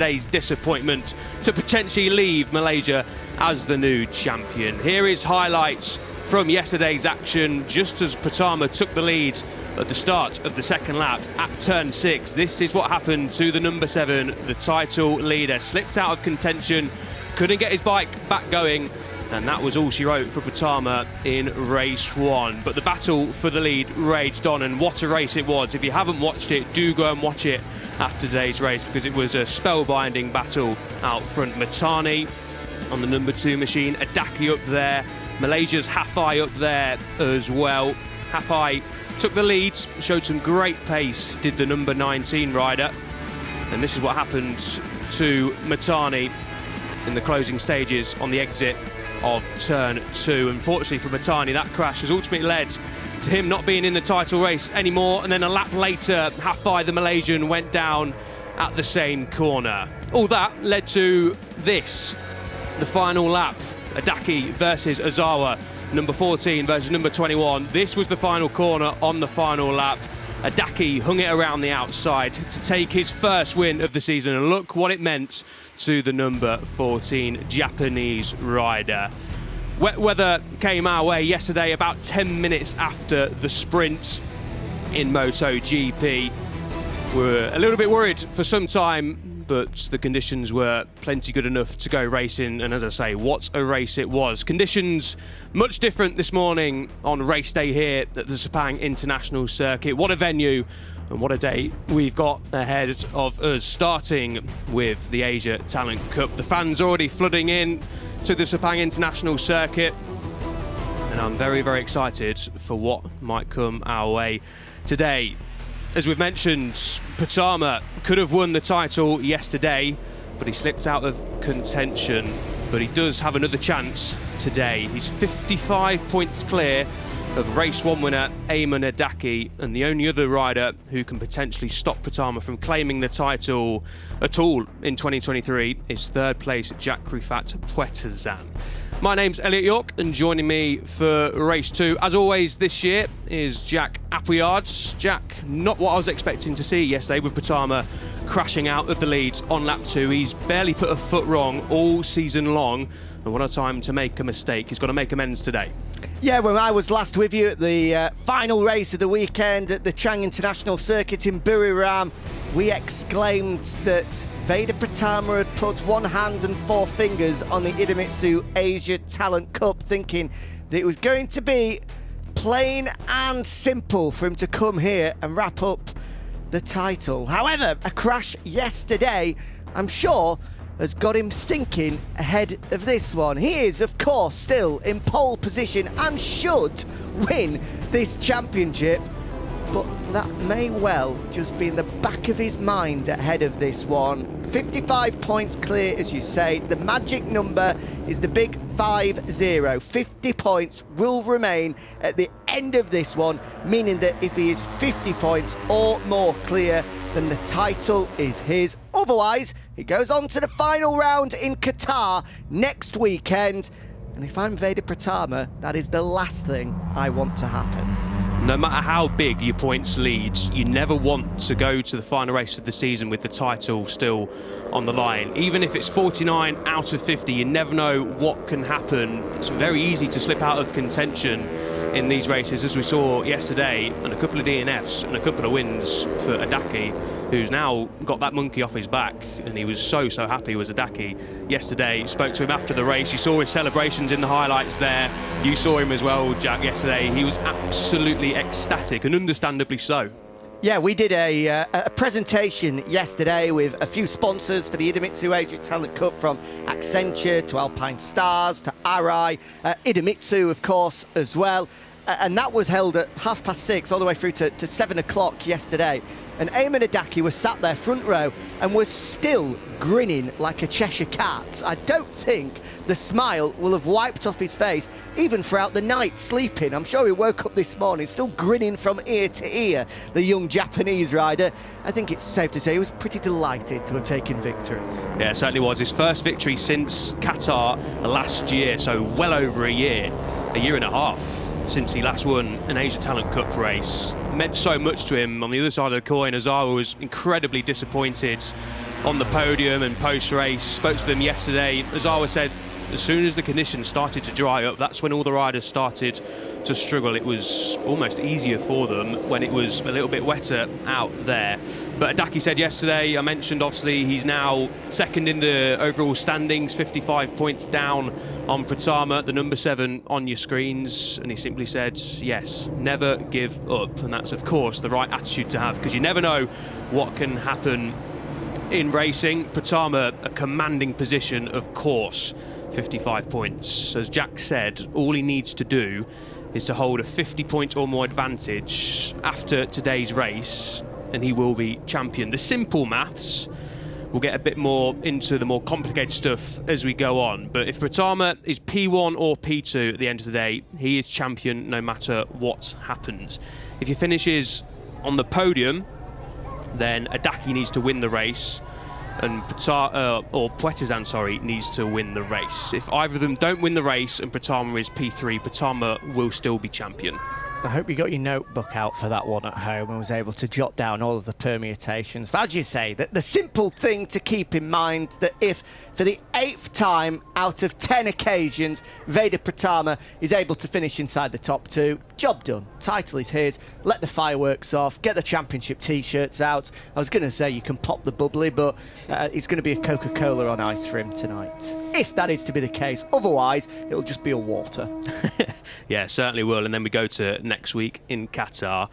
Today's disappointment to potentially leave Malaysia as the new champion. Here is highlights from yesterday's action just as Pratama took the lead at the start of the second lap at turn 6. This is what happened to the number 7, the title leader. Slipped out of contention, couldn't get his bike back going, and that was all she wrote for Pratama in race 1. But the battle for the lead raged on, and what a race it was. If you haven't watched it, do go and watch it after today's race, because it was a spellbinding battle out front. Matani on the number 2 machine, Adaki up there, Malaysia's Hafai up there as well. Hafai took the lead, showed some great pace, did the number 19 rider. And this is what happened to Matani in the closing stages on the exit of turn 2. Unfortunately for Matani, that crash has ultimately led to him not being in the title race anymore, and then a lap later, Hafai, the Malaysian, went down at the same corner. All that led to this, the final lap, Adaki versus Ozawa, number 14 versus number 21. This was the final corner on the final lap. Adaki hung it around the outside to take his first win of the season, and look what it meant to the number 14 Japanese rider. Wet weather came our way yesterday about 10 minutes after the sprint in MotoGP. We were a little bit worried for some time, but the conditions were plenty good enough to go racing, and as I say, what a race it was. Conditions much different this morning on race day here at the Sepang International Circuit. What a venue and what a day we've got ahead of us, starting with the Asia Talent Cup. The fans already flooding in to the Sepang International Circuit, and I'm very, very excited for what might come our way today. As we've mentioned, Pratama could have won the title yesterday, but he slipped out of contention. But he does have another chance today. He's 55 points clear of race 1 winner Ayman Adaki, and the only other rider who can potentially stop Pratama from claiming the title at all in 2023 is third place Jack Rufat Puetazan. My name's Elliot York, and joining me for race 2, as always this year, is Jack Appleyard. Jack, not what I was expecting to see yesterday with Pratama crashing out of the lead on lap 2. He's barely put a foot wrong all season long, and what a time to make a mistake. He's got to make amends today. Yeah, when I was last with you at the final race of the weekend at the Chang International Circuit in Buriram, we exclaimed that Veda Pratama had put 1 hand and 4 fingers on the Idemitsu Asia Talent Cup, thinking that it was going to be plain and simple for him to come here and wrap up the title. However, a crash yesterday, I'm sure, has got him thinking ahead of this one. He is, of course, still in pole position and should win this championship, but that may well just be in the back of his mind ahead of this one. 55 points clear, as you say. The magic number is the big 50. 50 points will remain at the end of this one, meaning that if he is 50 points or more clear, then the title is his. Otherwise, he goes on to the final round in Qatar next weekend. And if I'm Veda Pratama, that is the last thing I want to happen. No matter how big your points leads, you never want to go to the final race of the season with the title still on the line. Even if it's 49 out of 50, you never know what can happen. It's very easy to slip out of contention in these races, as we saw yesterday, and a couple of DNFs and a couple of wins for Adaki, who's now got that monkey off his back, and he was so happy with Adaki yesterday. Spoke to him after the race. You saw his celebrations in the highlights there. You saw him as well, Jack, yesterday. He was absolutely ecstatic, and understandably so. Yeah, we did a presentation yesterday with a few sponsors for the Idemitsu Asia Talent Cup, from Accenture to Alpine Stars to Arai, Idemitsu, of course, as well. And that was held at 6:30 all the way through to 7 o'clock yesterday. And Ayman Adaki was sat there front row and was still grinning like a Cheshire cat. I don't think the smile will have wiped off his face even throughout the night sleeping. I'm sure he woke up this morning still grinning from ear to ear, the young Japanese rider. I think it's safe to say he was pretty delighted to have taken victory. Yeah, it certainly was. His first victory since Qatar last year, so well over a year and a half since he last won an Asia Talent Cup race. It meant so much to him. On the other side of the coin, Ozawa was incredibly disappointed on the podium and post-race. Spoke to them yesterday. As Awa said, as soon as the conditions started to dry up, that's when all the riders started to struggle. It was almost easier for them when it was a little bit wetter out there. But Adaki said yesterday, I mentioned obviously he's now second in the overall standings, 55 points down on Pratama, the number 7 on your screens, and he simply said, yes, never give up. And that's of course the right attitude to have, because you never know what can happen in racing. Pratama, a commanding position, of course, 55 points. As Jack said, all he needs to do is to hold a 50-point or more advantage after today's race, and he will be champion. The simple maths, we'll get a bit more into the more complicated stuff as we go on, but if Pratama is P1 or P2 at the end of the day, he is champion no matter what happens. If he finishes on the podium, then Adaki needs to win the race, and Puetezan, needs to win the race. If either of them don't win the race and Pratama is P3, Pratama will still be champion. I hope you got your notebook out for that one at home and was able to jot down all of the permutations. But as you say, that the simple thing to keep in mind, that if for the 8th time out of 10 occasions Veda Pratama is able to finish inside the top 2, job done. Title is his. Let the fireworks off. Get the championship t-shirts out. I was going to say you can pop the bubbly, but it's going to be a Coca-Cola on ice for him tonight, if that is to be the case. Otherwise, it'll just be a water. Yeah, certainly will. And then we go to next week in Qatar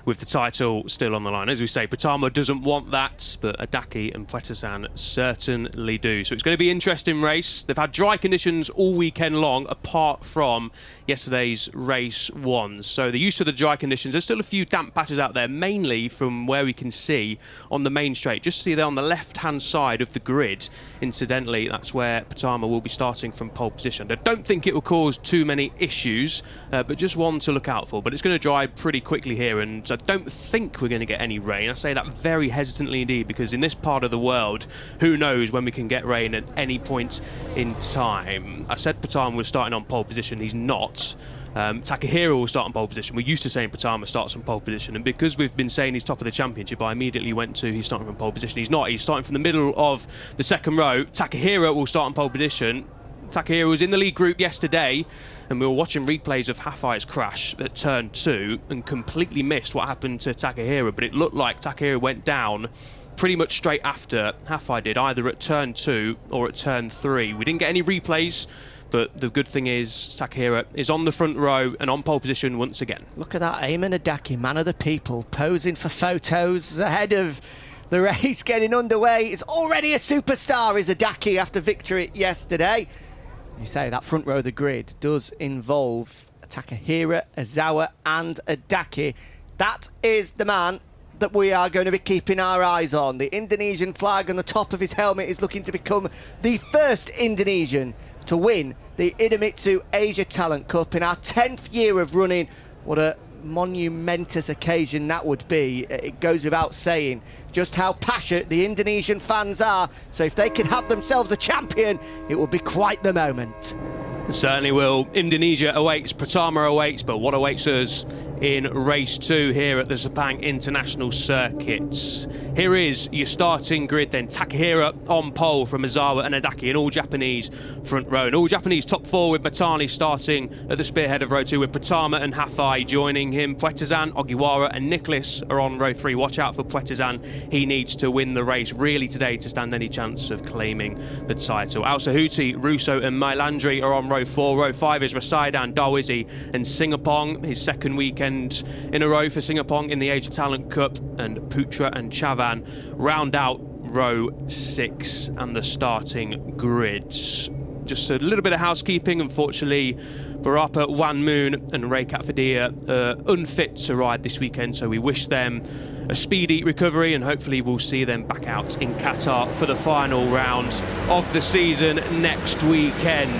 with the title still on the line. As we say, Pratama doesn't want that, but Adaki and Puetezan certainly do. So it's going to be an interesting race. They've had dry conditions all weekend long, apart from yesterday's race 1. So they're used to the dry conditions. There's still a few damp patches out there, mainly from where we can see on the main straight. Just see there on the left-hand side of the grid. Incidentally, that's where Pratama will be starting from pole position. I don't think it will cause too many issues, but just one to look out for. But it's going to dry pretty quickly here, and I don't think we're going to get any rain. I say that very hesitantly indeed, because in this part of the world, who knows when we can get rain at any point in time. I said Pratama was starting on pole position. He's not. Takahiro will start on pole position. We're used to saying Pratama starts on pole position, and because we've been saying he's top of the championship, I immediately went to he's starting from pole position. He's not. He's starting from the middle of the second row. Takahiro will start on pole position. Takahiro was in the lead group yesterday, and we were watching replays of Hafai's crash at turn 2 and completely missed what happened to Takahiro, but it looked like Takahiro went down pretty much straight after Hafai did, either at turn 2 or at turn 3. We didn't get any replays, but the good thing is Takahiro is on the front row and on pole position once again. Look at that, Ayman Adaki, man of the people, posing for photos ahead of the race getting underway. Is already a superstar, is Adaki, after victory yesterday. You say that front row of the grid does involve Takahiro, Ozawa and Adaki. That is the man that we are going to be keeping our eyes on. The Indonesian flag on the top of his helmet is looking to become the first Indonesian to win the Idemitsu Asia Talent Cup in our 10th year of running. What a monumentous occasion that would be. It goes without saying just how passionate the Indonesian fans are. So if they can have themselves a champion, it will be quite the moment. Certainly will. Indonesia awaits, Pratama awaits, but what awaits us in race 2 here at the Sepang International Circuit? Here is your starting grid then. Takahiro on pole from Ozawa and Adaki, an all-Japanese front row. An all-Japanese top 4 with Matani starting at the spearhead of row 2, with Pratama and Hafai joining him. Puetezan, Ogiwara and Nicholas are on row 3. Watch out for Puetezan. He needs to win the race really today to stand any chance of claiming the title. Al Sahuti, Russo and Mailandri are on row 4. Row 5 is Rasaidan, Darwizi and Singapong, his second weekend in a row for Singapong in the Asia Talent Cup, and Putra and Chavan round out row 6 and the starting grid. Just a little bit of housekeeping. Unfortunately, Barapa, Wan Moon and Raykat Fadia are unfit to ride this weekend, so we wish them a speedy recovery, and hopefully we'll see them back out in Qatar for the final round of the season next weekend.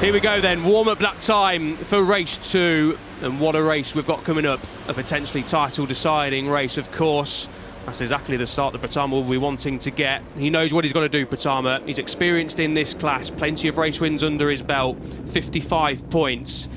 Here we go then, warm-up lap time for race 2, and what a race we've got coming up. A potentially title-deciding race, of course. That's exactly the start that Pratama will be wanting to get. He knows what he's got to do, Pratama. He's experienced in this class, plenty of race wins under his belt, 55 points.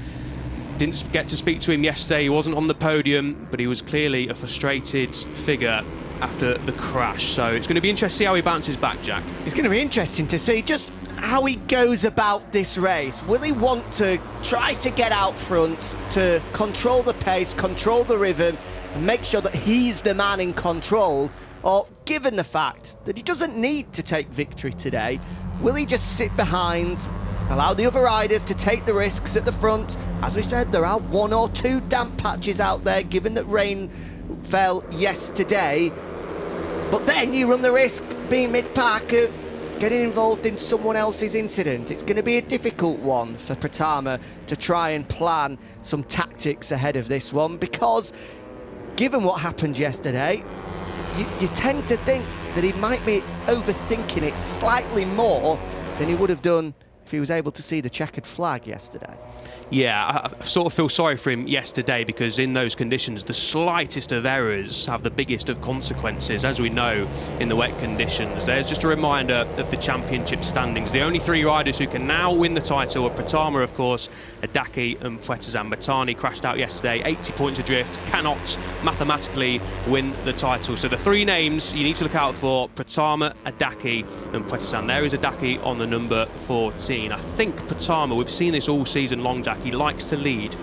Didn't get to speak to him yesterday, he wasn't on the podium, but he was clearly a frustrated figure after the crash. So it's going to be interesting to see how he bounces back, Jack. It's going to be interesting to see just how he goes about this race. Will he want to try to get out front, to control the pace, control the rhythm, and make sure that he's the man in control? Or, given the fact that he doesn't need to take victory today, will he just sit behind, allow the other riders to take the risks at the front? As we said, there are 1 or 2 damp patches out there, given that rain fell yesterday. But then you run the risk, being mid-pack, of getting involved in someone else's incident. It's going to be a difficult one for Pratama to try and plan some tactics ahead of this one, because given what happened yesterday, you tend to think that he might be overthinking it slightly more than he would have done if he was able to see the checkered flag yesterday. Yeah, I sort of feel sorry for him yesterday, because in those conditions, the slightest of errors have the biggest of consequences, as we know in the wet conditions. There's just a reminder of the championship standings. The only 3 riders who can now win the title are Pratama, of course, Adaki and Puetazan. Matani crashed out yesterday, 80 points adrift, cannot mathematically win the title. So the 3 names you need to look out for: Pratama, Adaki and Puetazan. There is Adaki on the number 14. I think Pratama, we've seen this all season long, Jack, he likes to lead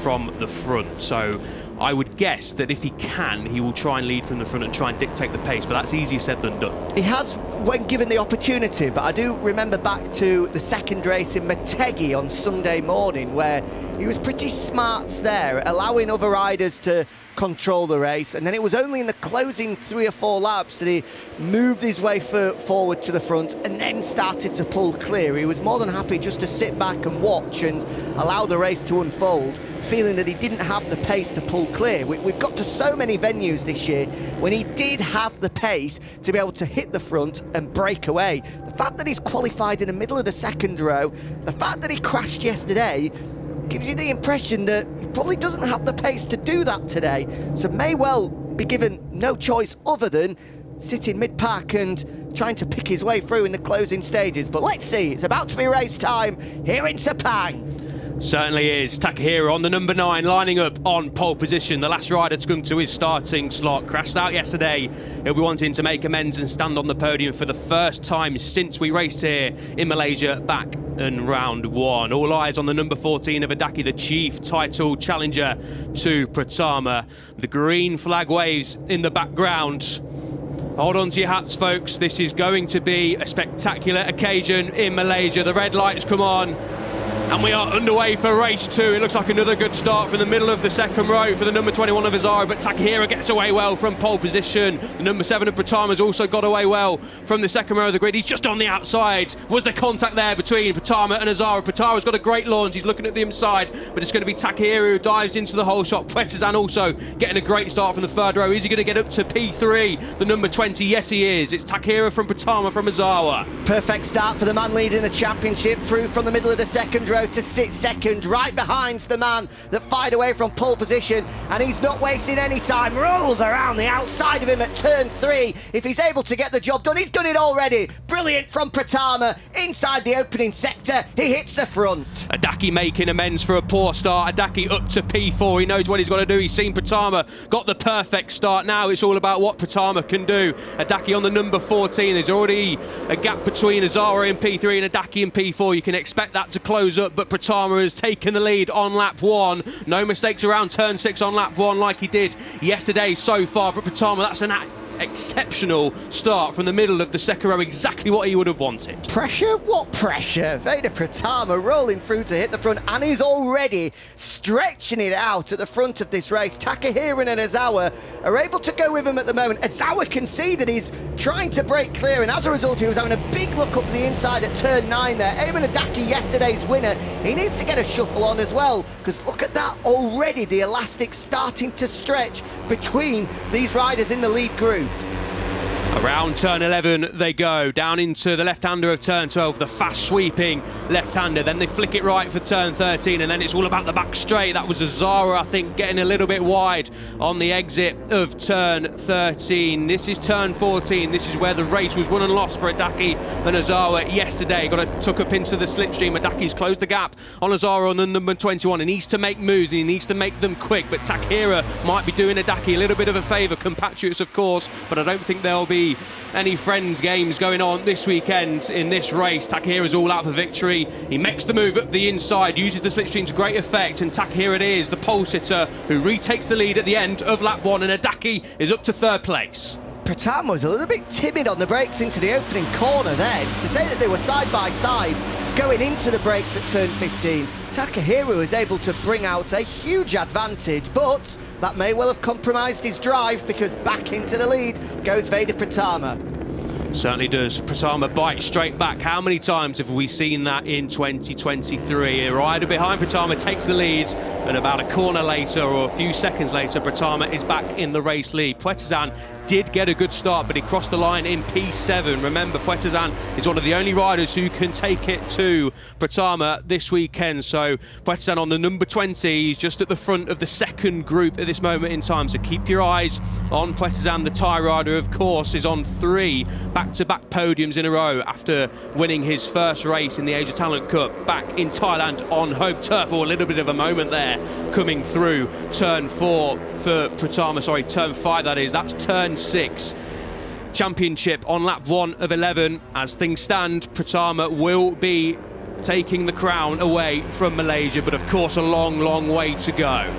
from the front, so I would guess that if he can, he will try and lead from the front and try and dictate the pace, but that's easier said than done. He has when given the opportunity, but I do remember back to the second race in Motegi on Sunday morning, where he was pretty smart there, allowing other riders to control the race, and then it was only in the closing 3 or 4 laps that he moved his way forward to the front and then started to pull clear. He was more than happy just to sit back and watch and allow the race to unfold, feeling that he didn't have the pace to pull clear. We've got to so many venues this year when he did have the pace to be able to hit the front and break away. The fact that he's qualified in the middle of the second row, the fact that he crashed yesterday, gives you the impression that he probably doesn't have the pace to do that today, so may well be given no choice other than sitting mid-pack and trying to pick his way through in the closing stages. But let's see, it's about to be race time here in Sepang. Certainly is. Takahiro on the number 9, lining up on pole position. The last rider to come to his starting slot. Crashed out yesterday. He'll be wanting to make amends and stand on the podium for the first time since we raced here in Malaysia back in round 1. All eyes on the number 14 of Adaki, the chief title challenger to Pratama. The green flag waves in the background. Hold on to your hats, folks. This is going to be a spectacular occasion in Malaysia. The red lights come on, and we are underway for race 2. It looks like another good start from the middle of the second row for the number 21 of Azara, but Takahiro gets away well from pole position. The number 7 of Pratama's also got away well from the second row of the grid. He's just on the outside. Was there contact there between Pratama and Azara? Pratama's got a great launch. He's looking at the inside, but it's going to be Takahiro who dives into the whole shot. Puetazan also getting a great start from the third row. Is he going to get up to P3, the number 20? Yes, he is. It's Takahiro from Pratama from Azara. Perfect start for the man leading the championship, through from the middle of the second row to sit second, right behind the man that fired away from pole position, and he's not wasting any time. Rolls around the outside of him at turn 3. If he's able to get the job done, he's done it already. Brilliant from Pratama inside the opening sector. He hits the front. Adaki making amends for a poor start. Adaki up to P4. He knows what he's got to do. He's seen Pratama got the perfect start. Now it's all about what Pratama can do. Adaki on the number 14. There's already a gap between Azara in P3 and Adaki in P4. You can expect that to close up, but Pratama has taken the lead on lap 1. No mistakes around turn 6 on lap 1 like he did yesterday so far. But Pratama, that's an exceptional start from the middle of the second row, exactly what he would have wanted. Pressure? What pressure? Veda Pratama rolling through to hit the front, and he's already stretching it out at the front of this race. Takahiro and Azawa are able to go with him at the moment. Azawa can see that he's trying to break clear, and as a result he was having a big look up the inside at turn 9 there. Eamon Adaki, yesterday's winner, he needs to get a shuffle on as well, because look at that, already the elastic starting to stretch between these riders in the lead group. Around turn 11 they go, down into the left-hander of turn 12, the fast sweeping left-hander, then they flick it right for turn 13, and then it's all about the back straight. That was Ozawa, I think, getting a little bit wide on the exit of turn 13. This is turn 14, this is where the race was won and lost for Adaki and Ozawa yesterday. Took up into the slipstream. Adaki's closed the gap on Ozawa on the number 21. He needs to make moves and he needs to make them quick, but Takehira might be doing Adaki a little bit of a favour, compatriots of course, but I don't think there'll be any friends games going on this weekend in this race. Takehira's all out for victory. He makes the move up the inside, uses the slipstream to great effect, and Takehira it is, the pole sitter, who retakes the lead at the end of lap 1, and Adaki is up to 3rd place. Pratama was a little bit timid on the brakes into the opening corner then. To say that they were side by side going into the brakes at turn 15, Takehira was able to bring out a huge advantage, but that may well have compromised his drive, because back into the lead goes Veda Pratama. Certainly does. Pratama bites straight back. How many times have we seen that in 2023? A rider behind Pratama takes the lead, and about a corner later or a few seconds later, Pratama is back in the race lead. Puetazan did get a good start, but he crossed the line in P7. Remember, Puetazan is one of the only riders who can take it to Pratama this weekend. So Puetazan on the number 20, he's just at the front of the second group at this moment in time. So keep your eyes on Puetazan. The Thai rider, of course, is on 3 back-to-back podiums in a row after winning his first race in the Asia Talent Cup back in Thailand on home turf. Or a little bit of a moment there coming through turn 4 for Pratama, sorry, turn 5 that is. That's turn 6. Championship on lap 1 of 11. As things stand, Pratama will be taking the crown away from Malaysia, but of course a long way to go.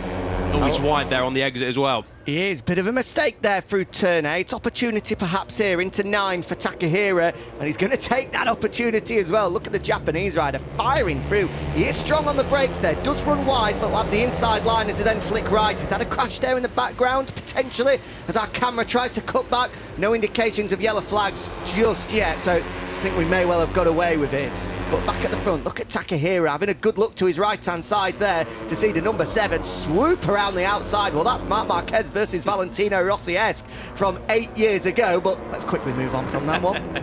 Always wide there on the exit as well. He is. Bit of a mistake there through turn 8. Opportunity perhaps here into 9 for Takehira, and he's going to take that opportunity as well. Look at the Japanese rider firing through. He is strong on the brakes there, does run wide, but like the inside line as he then flick right. Is that a crash there in the background? Potentially, as our camera tries to cut back. No indications of yellow flags just yet, so I think we may well have got away with it. But back at the front, look at Takehira having a good look to his right-hand side there to see the number 7 swoop around the outside. Well, that's Marc Marquez versus Valentino Rossi-esque from 8 years ago, but let's quickly move on from that one.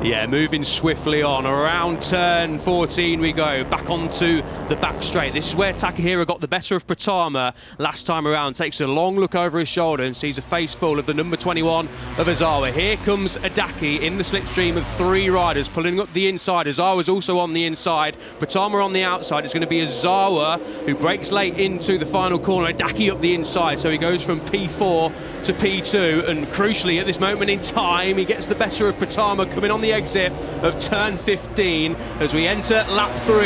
Yeah, moving swiftly on. Around turn 14 we go, back onto the back straight. This is where Takehira got the better of Pratama last time around. Takes a long look over his shoulder and sees a face full of the number 21 of Ozawa. Here comes Adaki in the slipstream of 3 riders pulling up the inside. Ozawa's also on the inside, Pratama on the outside. It's going to be Ozawa who breaks late into the final corner. Adaki up the inside, so he goes from P4 to P2, and crucially at this moment in time he gets the better of Pratama coming on the exit of turn 15 as we enter lap 3.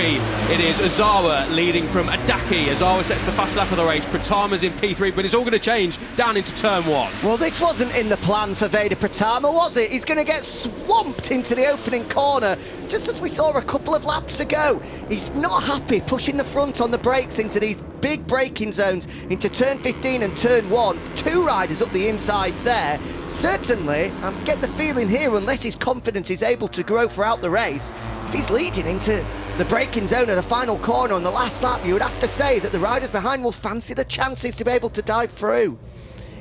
It is Ozawa leading from Adaki. Ozawa sets the fast lap of the race. Pratama's in P3, but it's all going to change down into turn 1. Well, this wasn't in the plan for Veda Pratama, was it? He's going to get swamped into the opening corner, just as we saw a couple of laps ago. He's not happy pushing the front on the brakes into these big braking zones into turn 15 and turn 1. 2 riders up the insides there. Certainly, I get the feeling here, unless his confidence is able to grow throughout the race, if he's leading into the braking zone of the final corner on the last lap, you would have to say that the riders behind will fancy the chances to be able to dive through.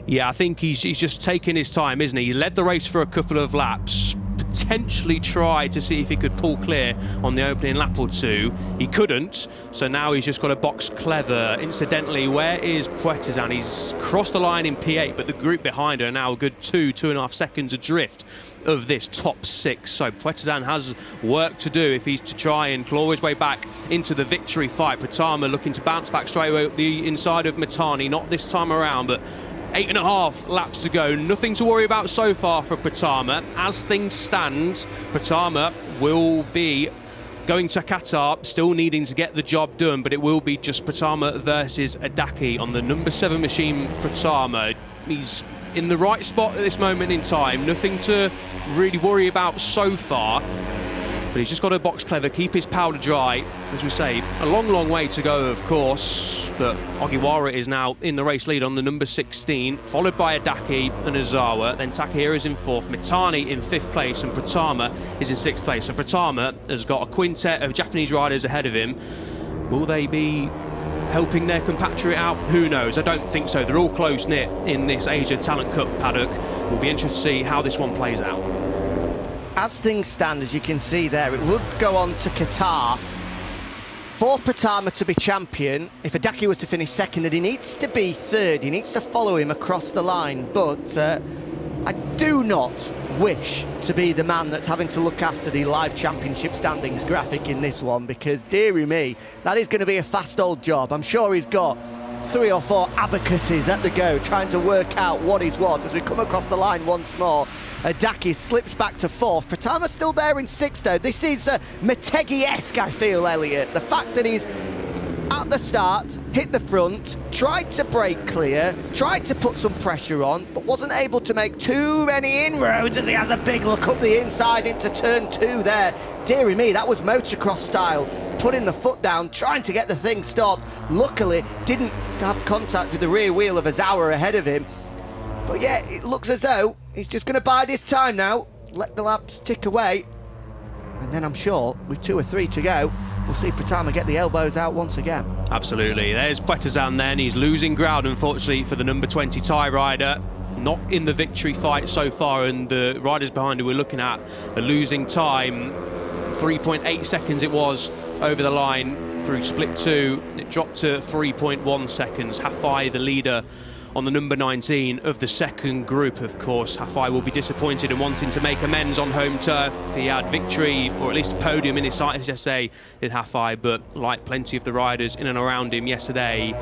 Yeah, I think he's just taking his time, isn't he? He led the race for a couple of laps, potentially tried to see if he could pull clear on the opening lap or 2. He couldn't, so now he's just got to box clever. Incidentally, where is Puetazan? He's crossed the line in P8, but the group behind her are now a good 2.5 seconds adrift of this top 6. So Puetazan has work to do if he's to try and claw his way back into the victory fight. Pratama looking to bounce back straight away up the inside of Matani, not this time around, but 8.5 laps to go. Nothing to worry about so far for Pratama. As things stand, Pratama will be going to Qatar, still needing to get the job done, but it will be just Pratama versus Adaki on the number 7 machine. Pratama, he's in the right spot at this moment in time. Nothing to really worry about so far, but he's just got to box clever, keep his powder dry. As we say, a long way to go, of course, but Ogiwara is now in the race lead on the number 16, followed by Adaki and Ozawa. Then Takehira is in 4th, Mitani in 5th place, and Pratama is in 6th place. So Pratama has got a quintet of Japanese riders ahead of him. Will they be helping their compatriot out? Who knows? I don't think so. They're all close-knit in this Asia Talent Cup paddock. we'll be interested to see how this one plays out. As things stand, as you can see there, it would go on to Qatar. For Pratama to be champion, if Adaki was to finish second, then he needs to be third. He needs to follow him across the line. But I do not wish to be the man that's having to look after the live championship standings graphic in this one, because dearie me, that is going to be a fast old job. I'm sure he's got 3 or 4 abacuses at the go, trying to work out what is what as we come across the line once more. Adaki slips back to 4th. Pratama's still there in 6th, though. This is Motegi-esque, I feel, Elliot. The fact that he's at the start, hit the front, tried to break clear, tried to put some pressure on, but wasn't able to make too many inroads as he has a big look up the inside into turn 2 there. Dearie me, that was motocross style, putting the foot down, trying to get the thing stopped. Luckily, didn't have contact with the rear wheel of Ozawa ahead of him. But yeah, it looks as though he's just going to bide his time now, let the laps tick away, and then I'm sure, with 2 or 3 to go, we'll see Pratama get the elbows out once again. Absolutely. There's Petazan then. He's losing ground, unfortunately, for the number 20 Thai rider. Not in the victory fight so far, and the riders behind who we're looking at are losing time. 3.8 seconds it was over the line through split 2. It dropped to 3.1 seconds. Hafai, the leader, on the number 19 of the second group. Of course, Hafai will be disappointed and wanting to make amends on home turf. He had victory, or at least a podium in his sights yesterday, did Hafai, but like plenty of the riders in and around him yesterday,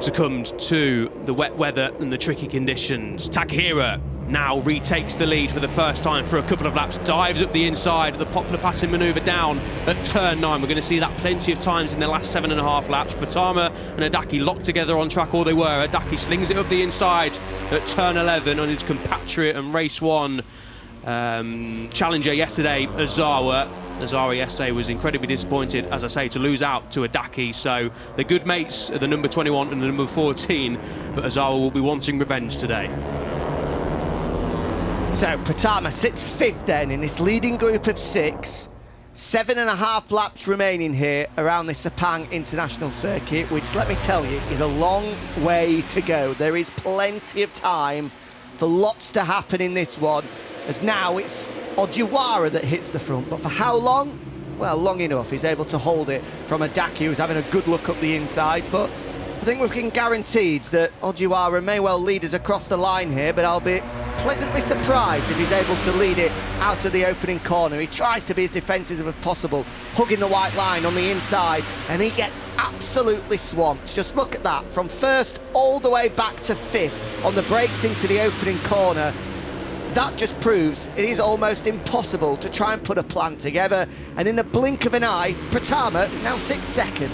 succumbed to the wet weather and the tricky conditions. Takahira now retakes the lead for the first time for a couple of laps, dives up the inside of the popular passing manoeuvre down at turn 9. We're going to see that plenty of times in the last 7.5 laps. Pratama and Adaki locked together on track, or they were. Adaki slings it up the inside at turn 11 on his compatriot and race 1 challenger yesterday, Ozawa. Ozawa yesterday was incredibly disappointed, as I say, to lose out to Adaki. So the good mates are the number 21 and the number 14, but Ozawa will be wanting revenge today. So Pratama sits 5th then in this leading group of 6. 7.5 laps remaining here around the Sepang International Circuit, which, let me tell you, is a long way to go. There is plenty of time for lots to happen in this one, as now it's Ojiwara that hits the front. But for how long? Well, long enough. He's able to hold it from Adaki, who's having a good look up the inside. But I think we've been guaranteed that Ojiwara may well lead us across the line here, but I'll be pleasantly surprised if he's able to lead it out of the opening corner. He tries to be as defensive as possible, hugging the white line on the inside, and he gets absolutely swamped. Just look at that, from 1st all the way back to 5th on the brakes into the opening corner. That just proves it is almost impossible to try and put a plan together, and in the blink of an eye, Pratama now sits 2nd.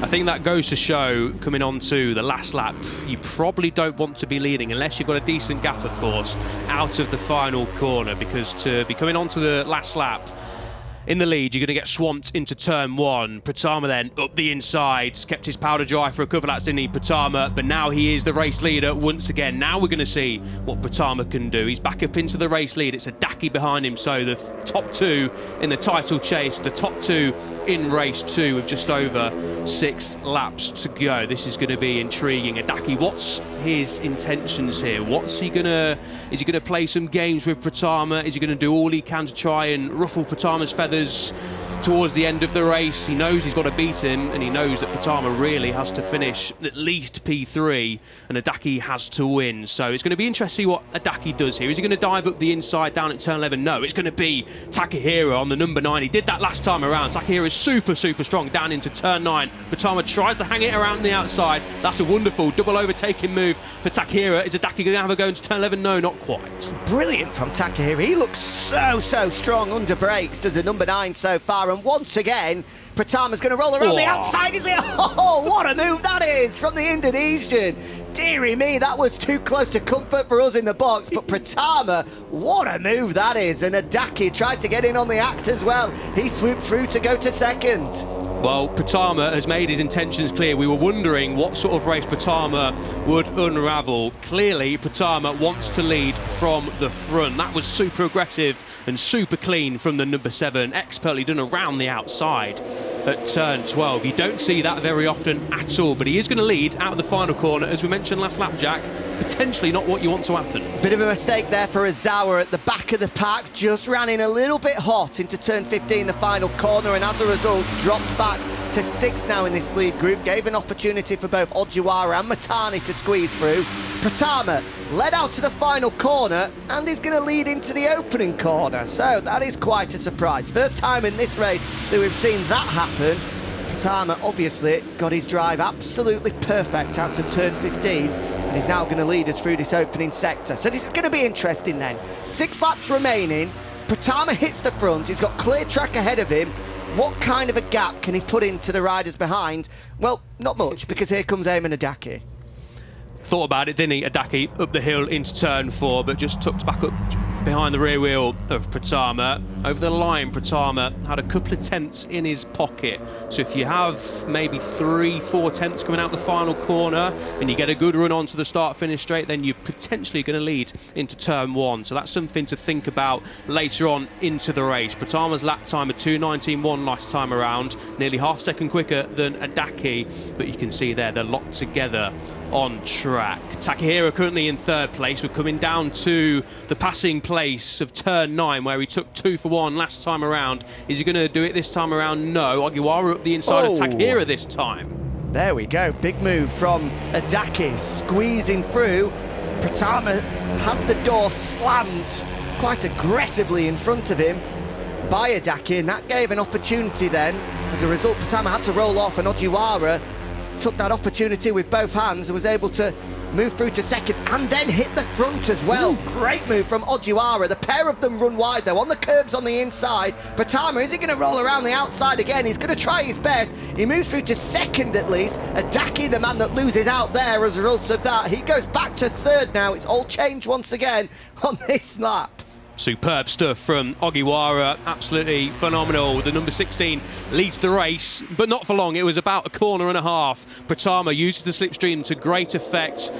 I think that goes to show, coming on to the last lap, you probably don't want to be leading, unless you've got a decent gap, of course, out of the final corner, because to be coming on to the last lap in the lead, you're going to get swamped into turn 1. Pratama then up the inside, kept his powder dry for a couple of laps, didn't he, Pratama? But now he is the race leader once again. Now we're going to see what Pratama can do. He's back up into the race lead. It's Adaki behind him, so the top 2 in the title chase, the top 2 in race 2 with just over 6 laps to go. This is going to be intriguing. Adaki, what's his intentions here? Is he going to play some games with Pratama? Is he going to do all he can to try and ruffle Pratama's feathers towards the end of the race? He knows he's got to beat him, and he knows that Pratama really has to finish at least P3, and Adaki has to win. So it's going to be interesting to see what Adaki does here. Is he going to dive up the inside down at turn 11? No, it's going to be Takahira on the number 9. He did that last time around. Takahira is super strong down into turn 9. Pratama tries to hang it around the outside. That's a wonderful double overtaking move for Takahira. Is Adaki going to have a go into turn 11? No, not quite. Brilliant from Takahira. He looks so strong under brakes, does the number 9 so far. And once again, Pratama's going to roll around the outside, is it? Oh, what a move that is from the Indonesian. Dearie me, that was too close to comfort for us in the box. But Pratama, what a move that is. And Adaki tries to get in on the act as well. He swooped through to go to 2nd. Well, Pratama has made his intentions clear. We were wondering what sort of race Pratama would unravel. Clearly, Pratama wants to lead from the front. That was super aggressive and super clean from the number 7. Expertly done around the outside at turn 12. You don't see that very often at all, but he is going to lead out of the final corner, as we mentioned last lap, Jack. potentially not what you want to happen. Bit of a mistake there for Ozawa at the back of the pack, just ran in a little bit hot into turn 15, the final corner, and as a result dropped back to 6th now in this lead group, gave an opportunity for both Ogiwara and Matani to squeeze through. Pratama led out to the final corner and is going to lead into the opening corner, so that is quite a surprise. First time in this race that we've seen that happen. Pratama obviously got his drive absolutely perfect out of turn 15 and is now going to lead us through this opening sector. So this is going to be interesting then. 6 laps remaining, Pratama hits the front, he's got clear track ahead of him. What kind of a gap can he put into the riders behind? Well, not much, because here comes Eamon Adaki. Thought about it, didn't he? Adaki up the hill into turn 4, but just tucked back up behind the rear wheel of Pratama. Over the line, Pratama had a couple of tenths in his pocket. So if you have maybe 3-4 tenths coming out the final corner and you get a good run onto the start-finish straight, then you're potentially going to lead into turn 1. So that's something to think about later on into the race. Pratama's lap time of 2:19.1 last time around, nearly half a second quicker than Adaki, but you can see there they're locked together on track. Takahira currently in 3rd place. We're coming down to the passing place of turn 9 where he took 2 for 1 last time around. Is he going to do it this time around? No. Ogiwara up the inside of Takahira this time. There we go, big move from Adaki, squeezing through. Pratama has the door slammed quite aggressively in front of him by Adaki, and that gave an opportunity then. As a result, Pratama had to roll off, and Ogiwara took that opportunity with both hands and was able to move through to 2nd and then hit the front as well. Great move from Ogiwara. The pair of them run wide though, on the curbs on the inside. Pratama, is he going to roll around the outside again? He's going to try his best. He moves through to 2nd at least. Adaki, the man that loses out there as a result of that. He goes back to 3rd now. It's all changed once again on this lap. Superb stuff from Ogiwara, absolutely phenomenal. The number 16 leads the race, but not for long. It was about a corner and a half. Pratama uses the slipstream to great effect.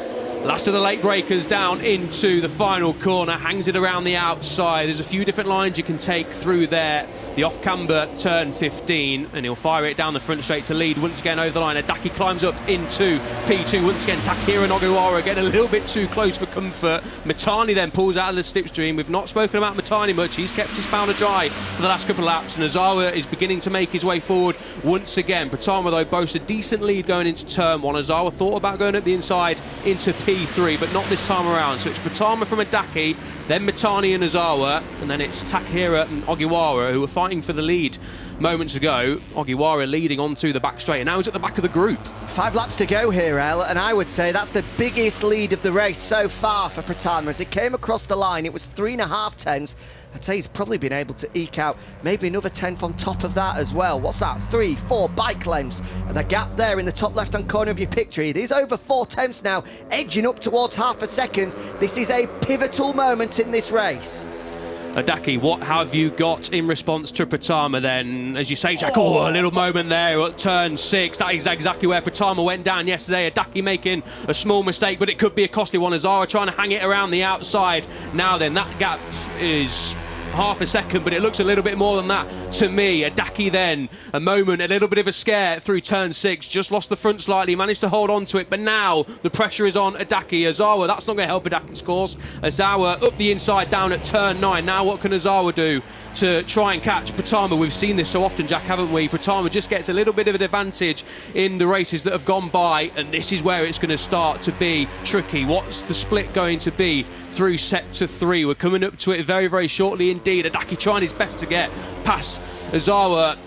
Last of the late breakers down into the final corner, hangs it around the outside. There's a few different lines you can take through there. The off-camber turn 15, and he'll fire it down the front straight to lead once again over the line. Adaki climbs up into P2. Once again, Takahira and Ogiwara get a little bit too close for comfort. Matani then pulls out of the slipstream. We've not spoken about Matani much. He's kept his powder dry for the last couple of laps, and Ozawa is beginning to make his way forward once again. Pratama, though, boasts a decent lead going into turn 1. Ozawa thought about going up the inside into P3, but not this time around. So it's Pratama from Adaki, then Matani and Ozawa, and then it's Takahira and Ogiwara who are fighting for the lead moments ago. Ogiwara leading onto the back straight, and now he's at the back of the group. 5 laps to go here, El, and I would say that's the biggest lead of the race so far for Pratama. As it came across the line, it was 3.5 tenths. I'd say he's probably been able to eke out maybe another 10th on top of that as well. What's that? 3-4 bike lengths. And the gap there in the top left-hand corner of your picture, it is over 4 tenths now, edging up towards half a second. This is a pivotal moment in this race. Adaki, what have you got in response to Pratama then? As you say, Jack, a little moment there at turn 6. That is exactly where Pratama went down yesterday. Adaki making a small mistake, but it could be a costly one. Ozawa trying to hang it around the outside. Now then, that gap is half a second, but it looks a little bit more than that to me. Adaki then, a moment, a little bit of a scare through turn 6, just lost the front slightly, managed to hold on to it, but now the pressure is on Adaki. Ozawa, that's not going to help Adaki's course. Ozawa up the inside down at turn 9. Now what can Ozawa do to try and catch Pratama? We've seen this so often, Jack, haven't we? Pratama just gets a little bit of an advantage in the races that have gone by, and this is where it's going to start to be tricky. What's the split going to be through sector 3? We're coming up to it very, very shortly indeed. Adaki trying his best to get past Ozawa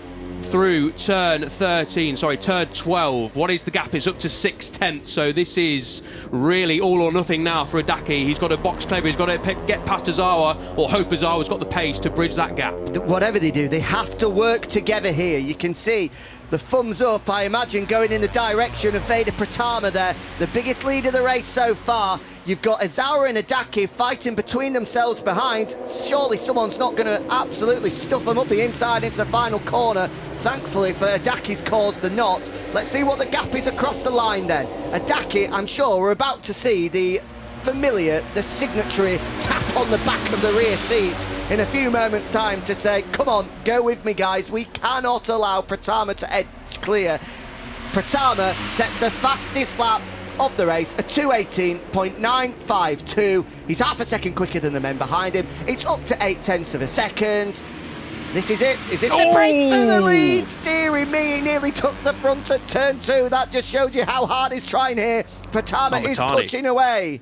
through turn 12. What is the gap? It's up to 6 tenths, so this is really all or nothing now for Adaki. He's got to box clever, he's got to get past Ozawa, or hope Ozawa's got the pace to bridge that gap. Whatever they do, they have to work together here. You can see the thumbs up, I imagine, going in the direction of Vader Pratama there. The biggest lead of the race so far. You've got Ozawa and Adaki fighting between themselves behind. Surely someone's not going to absolutely stuff them up the inside into the final corner. Thankfully for Adaki's cause, they're not. Let's see what the gap is across the line then. Adaki, I'm sure we're about to see the familiar, the signatory tap on the back of the rear seat in a few moments' time to say, come on, go with me, guys. We cannot allow Pratama to edge clear. Pratama sets the fastest lap of the race, a 2:18.952. He's half a second quicker than the men behind him. It's up to 0.8 of a second. This is it. Is this the break for the lead? Deary me, he nearly took the front at turn 2. That just shows you how hard he's trying here. Pratama is touching away.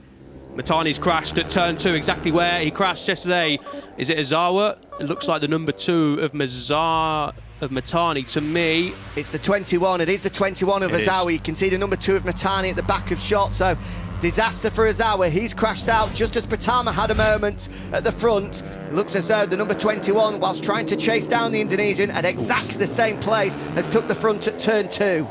Mitani's crashed at turn 2, exactly where he crashed yesterday. Is it Ozawa? It looks like the number 2 of Mitani to me. It's the 21. It is the 21 of Ozawa. You can see the number 2 of Mitani at the back of shot. So disaster for Ozawa. He's crashed out just as Pratama had a moment at the front. It looks as though the number 21, whilst trying to chase down the Indonesian at exactly the same place, has took the front at turn 2.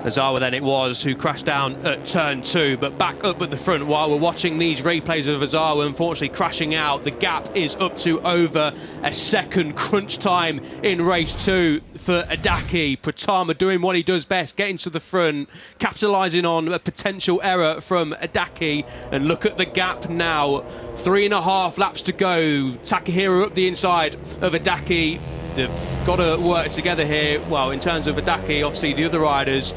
Ozawa then it was who crashed down at turn 2, but back up at the front while we're watching these replays of Ozawa unfortunately crashing out. The gap is up to over a second. Crunch time in race 2 for Adaki. Pratama doing what he does best, getting to the front, capitalising on a potential error from Adaki. And look at the gap now, 3.5 laps to go. Takahiro up the inside of Adaki. They've got to work together here. Well, in terms of Adaki, obviously the other riders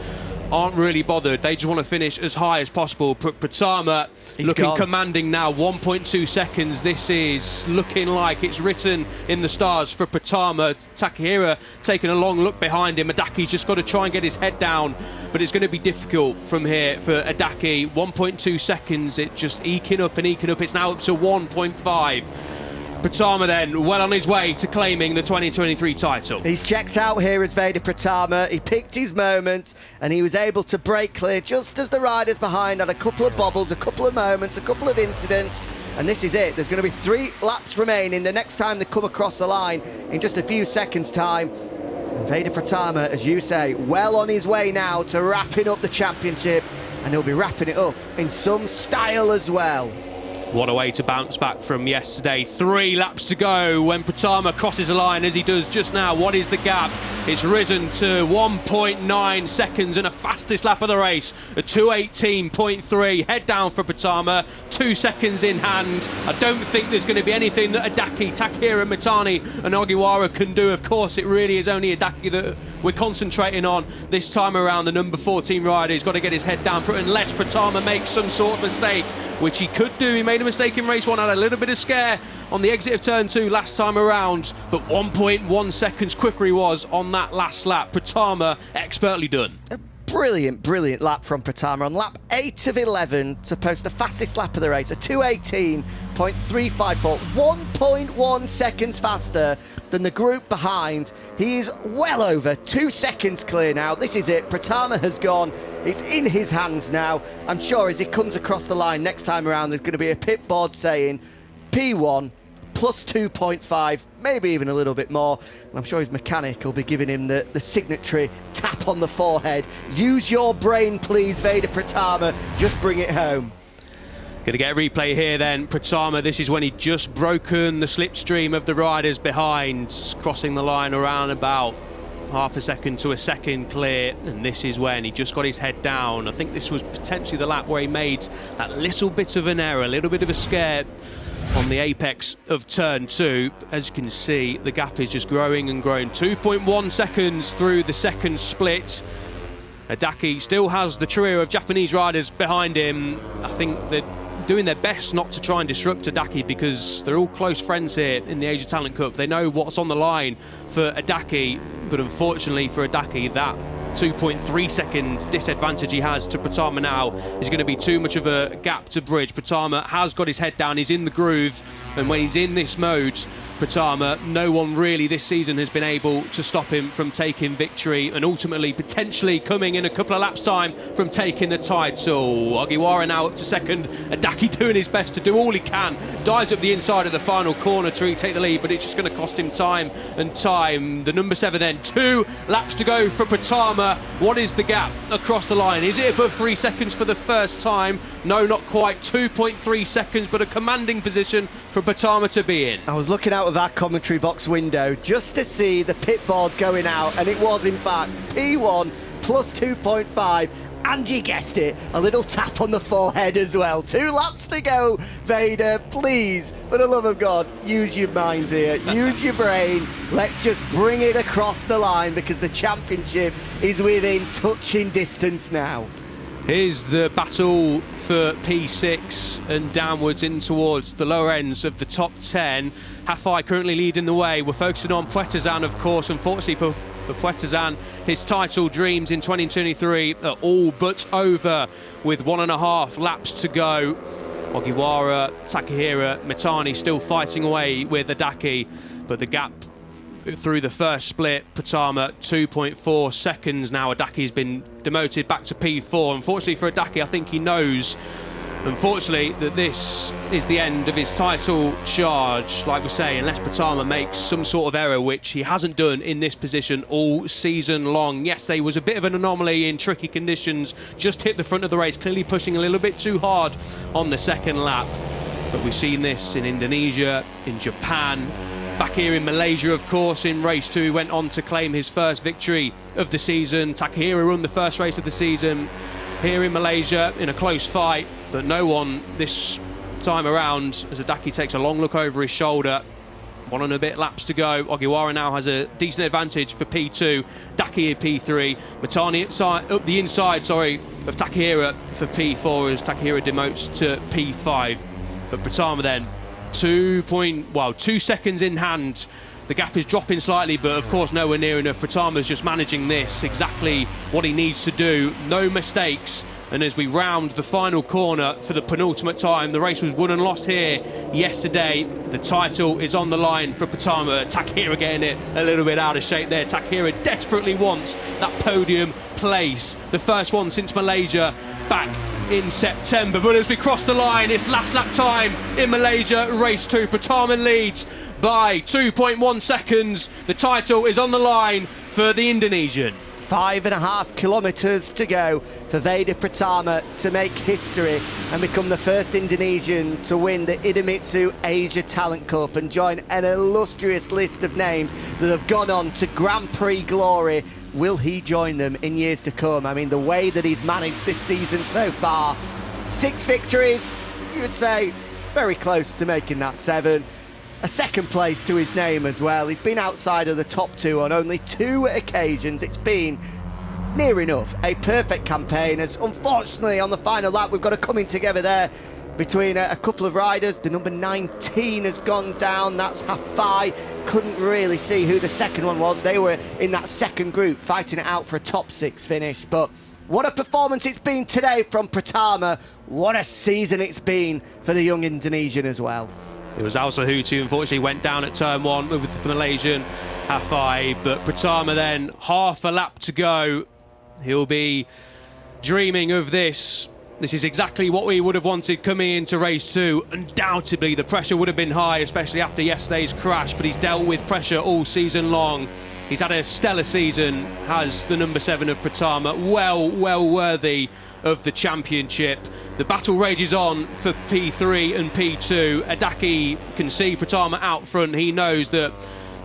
aren't really bothered. They just want to finish as high as possible. Pratama looking commanding now, 1.2 seconds. This is looking like it's written in the stars for Pratama. Takahiro taking a long look behind him. Adaki's just got to try and get his head down, but it's going to be difficult from here for Adaki. 1.2 seconds, it just eking up and eking up. It's now up to 1.5. Pratama then well on his way to claiming the 2023 title. He's checked out here as Veda Pratama. He picked his moment and he was able to break clear just as the riders behind had a couple of bobbles, a couple of moments, a couple of incidents, and this is it. There's going to be 3 laps remaining the next time they come across the line in just a few seconds time. And Veda Pratama, as you say, well on his way now to wrapping up the championship, and he'll be wrapping it up in some style as well. What a way to bounce back from yesterday. 3 laps to go when Pratama crosses the line as he does just now. What is the gap? It's risen to 1.9 seconds and a fastest lap of the race, a 2:18.3. Head down for Pratama, 2 seconds in hand. I don't think there's going to be anything that Adaki, Takahiro, Mitani and Ogiwara can do. Of course, it really is only Adaki that we're concentrating on this time around. The number 14 rider, he's got to get his head down for it unless Pratama makes some sort of mistake, which he could do. He made a mistake in race 1, had a little bit of scare on the exit of turn 2 last time around, but 1.1 seconds quicker he was on that last lap. Pratama expertly done. A brilliant lap from Pratama on lap 8 of 11 to post the fastest lap of the race, a 2:18.354, 1.1 seconds faster than the group behind. He is well over 2 seconds clear now. This is it. Pratama has gone. It's in his hands now. I'm sure as he comes across the line next time around, there's going to be a pit board saying P1 plus 2.5, maybe even a little bit more. And I'm sure his mechanic will be giving him the signatory tap on the forehead. Use your brain, please, Veda Pratama. Just bring it home. Going to get a replay here then. Pratama, this is when he'd just broken the slipstream of the riders behind, crossing the line around about half a second to a second clear, and this is when he just got his head down. I think this was potentially the lap where he made that little bit of an error, a little bit of a scare on the apex of turn 2. As you can see, the gap is just growing and growing. 2.1 seconds through the second split. Adaki still has the trio of Japanese riders behind him. I think that doing their best not to try and disrupt Adaki because they're all close friends here in the Asia Talent Cup. They know what's on the line for Adaki, but unfortunately for Adaki, that 2.3 second disadvantage he has to Pratama now is going to be too much of a gap to bridge. Pratama has got his head down, he's in the groove, and when he's in this mode, Pratama, no one really this season has been able to stop him from taking victory and ultimately potentially coming in a couple of laps time from taking the title. Ogiwara now up to second, Adaki doing his best to do all he can, dives up the inside of the final corner to retake the lead, but it's just going to cost him time and time. The number 7 then, 2 laps to go for Pratama. What is the gap across the line? Is it above 3 seconds for the first time? No, not quite. 2.3 seconds, but a commanding position for Pratama to be in. I was looking out of that commentary box window just to see the pit board going out, and it was in fact P1 plus 2.5, and you guessed it, a little tap on the forehead as well. 2 laps to go, Vader. Please, for the love of God, use your mind here, use your brain. Let's just bring it across the line because the championship is within touching distance now. Here's the battle for P6 and downwards in towards the lower ends of the top 10. Hafai currently leading the way. We're focusing on Puetazan, of course. Unfortunately for Puetazan, his title dreams in 2023 are all but over with 1.5 laps to go. Ogiwara, Takahira, Mitani still fighting away with Adaki, but the gap through the first split, Patama 2.4 seconds now. Adaki's been demoted back to P4. Unfortunately for Adaki, I think he knows, unfortunately, that this is the end of his title charge. Like we say, unless Patama makes some sort of error, which he hasn't done in this position all season long. Yesterday was a bit of an anomaly in tricky conditions, just hit the front of the race, clearly pushing a little bit too hard on the second lap. But we've seen this in Indonesia, in Japan, back here in Malaysia, of course. In race 2, he went on to claim his first victory of the season. Takahira won the first race of the season here in Malaysia in a close fight, but no one this time around, as Adaki takes a long look over his shoulder. 1 and a bit laps to go. Ogiwara now has a decent advantage for P2. Daki at P3. Mitani up the inside, of Takahira for P4 as Takahira demotes to P5. But Pratama then 2 seconds in hand. The gap is dropping slightly, but of course nowhere near enough. Pratama's just managing this exactly what he needs to do. No mistakes. And as we round the final corner for the penultimate time, the race was won and lost here yesterday. The title is on the line for Pratama. Takahira getting it a little bit out of shape there. Takahira desperately wants that podium place, the first one since Malaysia back in September. But as we cross the line, it's last lap time in Malaysia, race 2. Pratama leads by 2.1 seconds. The title is on the line for the Indonesian. 5.5 kilometres to go for Veda Pratama to make history and become the first Indonesian to win the Idemitsu Asia Talent Cup and join an illustrious list of names that have gone on to Grand Prix glory. Will he join them in years to come? I mean, the way that he's managed this season so far, 6 victories, you would say very close to making that 7. A second place to his name as well. He's been outside of the top 2 on only 2 occasions. It's been near enough a perfect campaign, as unfortunately on the final lap we've got a coming together there between a couple of riders. The number 19 has gone down, that's Hafai. Couldn't really see who the second one was. They were in that second group fighting it out for a top 6 finish. But what a performance it's been today from Pratama. What a season it's been for the young Indonesian as well. It was Al Sahuti who unfortunately went down at turn 1 with the Malaysian Hafai, but Pratama then half a lap to go. He'll be dreaming of this. This is exactly what we would have wanted coming into race 2. Undoubtedly the pressure would have been high, especially after yesterday's crash, but he's dealt with pressure all season long. He's had a stellar season, has the number 7 of Pratama, well worthy of the championship. The battle rages on for P3 and P2. Adaki can see Pratama out front. He knows that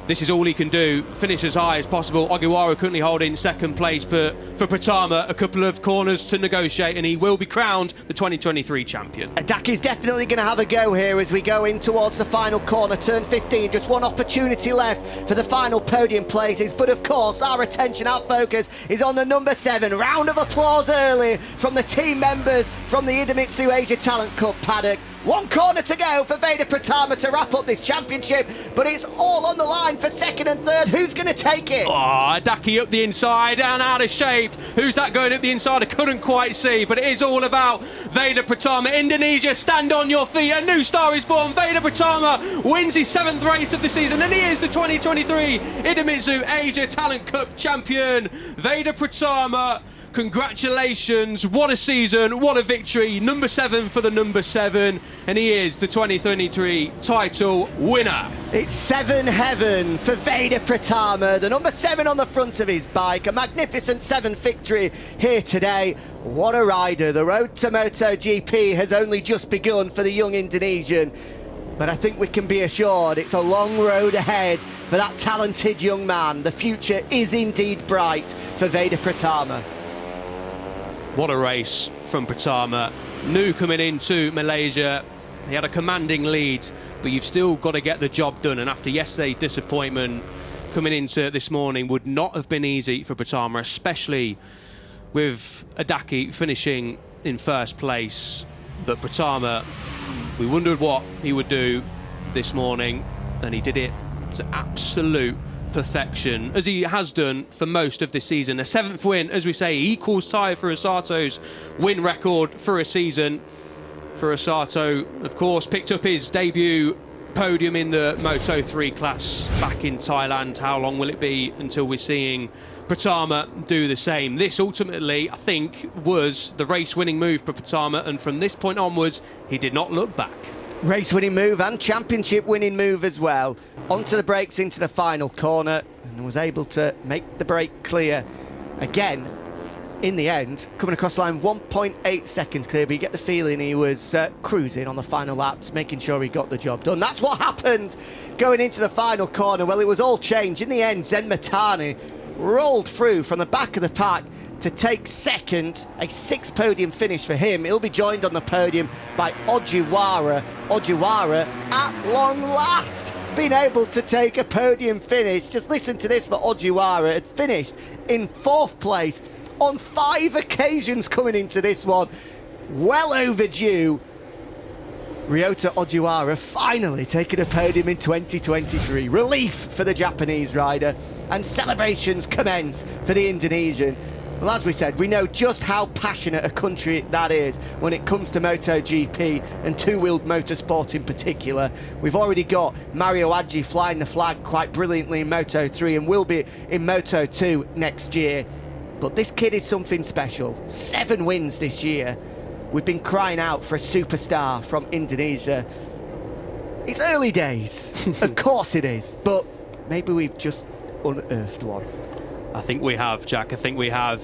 this is all he can do, finish as high as possible. Ogiwara currently holding second place for Pratama. A couple of corners to negotiate and he will be crowned the 2023 champion. Adaki's definitely going to have a go here as we go in towards the final corner, turn 15. Just one opportunity left for the final podium places, but of course our attention, our focus is on the number 7. Round of applause early from the team members from the Idemitsu Asia Talent Cup paddock. 1 corner to go for Veda Pratama to wrap up this championship, but it's all on the line for 2nd and 3rd. Who's going to take it? Oh, Adaki up the inside and out of shape. Who's that going up the inside? I couldn't quite see, but it is all about Veda Pratama. Indonesia, stand on your feet. A new star is born. Veda Pratama wins his 7th race of the season, and he is the 2023 Idemitsu Asia Talent Cup champion. Veda Pratama, congratulations, what a season, what a victory. Number 7 for the number 7, and he is the 2023 title winner. It's 7 heaven for Veda Pratama, the number 7 on the front of his bike. A magnificent 7th victory here today. What a rider. The road to MotoGP has only just begun for the young Indonesian, but I think we can be assured it's a long road ahead for that talented young man. The future is indeed bright for Veda Pratama. What a race from Pratama. New coming into Malaysia. He had a commanding lead, but you've still got to get the job done. And after yesterday's disappointment, coming into this morning would not have been easy for Pratama, especially with Adaki finishing in first place. But Pratama, we wondered what he would do this morning, and he did it to absolute perfection, as he has done for most of this season. A 7th win, as we say, equals tie for Osato's win record for a season. For Osato, of course, picked up his debut podium in the Moto3 class back in Thailand. How long will it be until we're seeing Pratama do the same? This ultimately, I think, was the race-winning move for Pratama, and from this point onwards, he did not look back. Race-winning move and championship-winning move as well. Onto the brakes into the final corner, and was able to make the brake clear again. In the end, coming across the line 1.8 seconds clear, but you get the feeling he was cruising on the final laps, making sure he got the job done. That's what happened going into the final corner. Well, it was all changed. In the end, Zen Matani rolled through from the back of the pack to take second, a 6th podium finish for him. He'll be joined on the podium by Ojiwara. Ojiwara, at long last, been able to take a podium finish. Just listen to this for Ojiwara. Had finished in 4th place on 5 occasions coming into this one. Well overdue. Ryota Ojiwara finally taking a podium in 2023. Relief for the Japanese rider, and celebrations commence for the Indonesian. Well, as we said, we know just how passionate a country that is when it comes to MotoGP and two-wheeled motorsport in particular. We've already got Mario Aggi flying the flag quite brilliantly in Moto3 and will be in Moto2 next year. But this kid is something special. 7 wins this year. We've been crying out for a superstar from Indonesia. It's early days, of course it is, but maybe we've just unearthed one. I think we have, Jack. I think we have.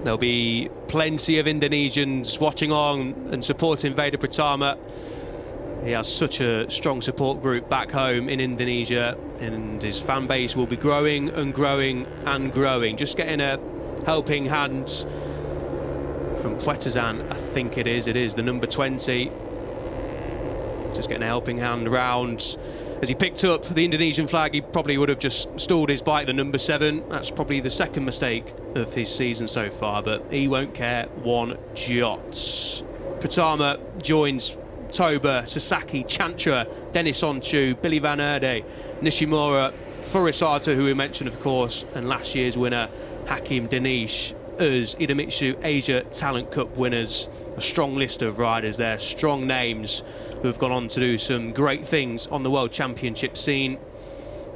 There'll be plenty of Indonesians watching on and supporting Veda Pratama. He has such a strong support group back home in Indonesia, and his fan base will be growing and growing and growing. Just getting a helping hand from Puetazan, I think it is the number 20. Just getting a helping hand round. As he picked up the Indonesian flag, he probably would have just stalled his bike, the number 7. That's probably the second mistake of his season so far, but he won't care one jot. Pratama joins Toba, Sasaki, Chantra, Dennis Onchu, Billy Van Erde, Nishimura, Furusato, who we mentioned, of course, and last year's winner, Hakim Danish, as Idemitsu Asia Talent Cup winners. A strong list of riders there, strong names who have gone on to do some great things on the World Championship scene.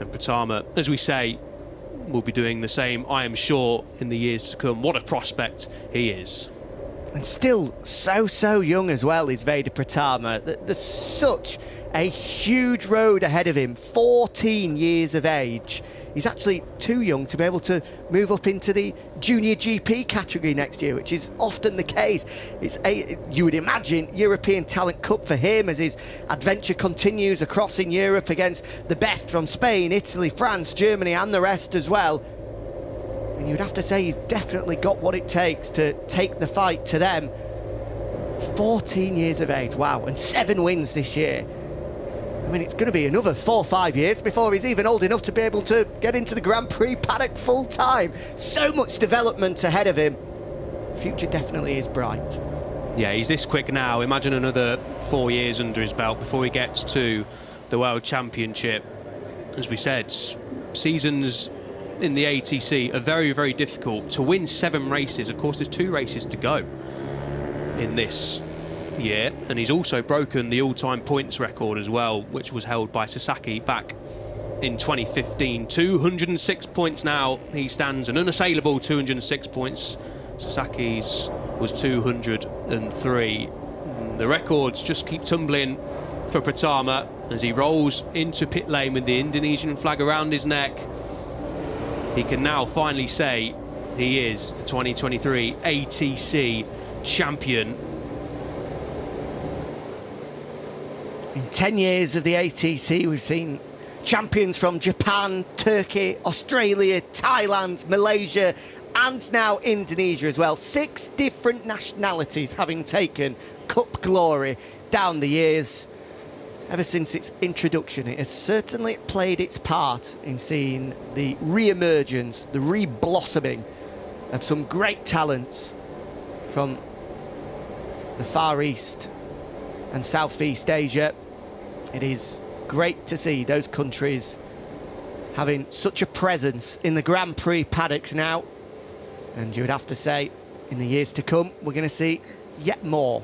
And Pratama, as we say, will be doing the same, I am sure, in the years to come. What a prospect he is. And still so young as well is Veda Pratama. There's such a huge road ahead of him. 14 years of age. He's actually too young to be able to move up into the junior GP category next year, which is often the case. It's you would imagine, European Talent Cup for him as his adventure continues across in Europe against the best from Spain, Italy, France, Germany and the rest as well. And you'd have to say he's definitely got what it takes to take the fight to them. 14 years of age, wow, and 7 wins this year. I mean, it's going to be another 4 or 5 years before he's even old enough to be able to get into the Grand Prix paddock full time. So much development ahead of him. The future definitely is bright. Yeah, he's this quick now. Imagine another 4 years under his belt before he gets to the World Championship. As we said, seasons in the ATC are very difficult. To win 7 races, of course, there's 2 races to go in this year, and he's also broken the all-time points record as well, which was held by Sasaki back in 2015. 206 points now. He stands an unassailable 206 points. Sasaki's was 203. The records just keep tumbling for Pratama as he rolls into pit lane with the Indonesian flag around his neck. He can now finally say he is the 2023 ATC champion. In 10 years of the ATC, we've seen champions from Japan, Turkey, Australia, Thailand, Malaysia, and now Indonesia as well. 6 different nationalities having taken Cup glory down the years. Ever since its introduction, it has certainly played its part in seeing the re-emergence, the re-blossoming of some great talents from the Far East and Southeast Asia. It is great to see those countries having such a presence in the Grand Prix paddocks now. And you would have to say, in the years to come, we're going to see yet more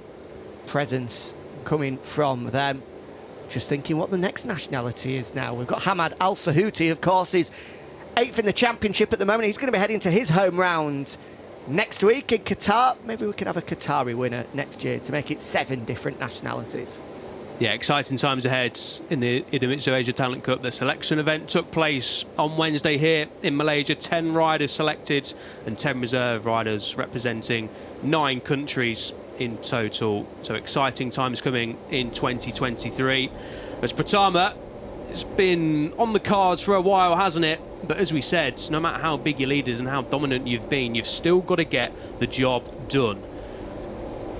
presence coming from them. Just thinking what the next nationality is now. We've got Hamad Al Sahuti, of course, is 8th in the championship at the moment. He's going to be heading to his home round next week in Qatar. Maybe we can have a Qatari winner next year to make it 7 different nationalities. Yeah, exciting times ahead in the Idemitsu Asia Talent Cup. The selection event took place on Wednesday here in Malaysia. 10 riders selected and 10 reserve riders representing 9 countries in total. So exciting times coming in 2023. As Pratama, it's been on the cards for a while, hasn't it? But as we said, no matter how big your lead is and how dominant you've been, you've still got to get the job done.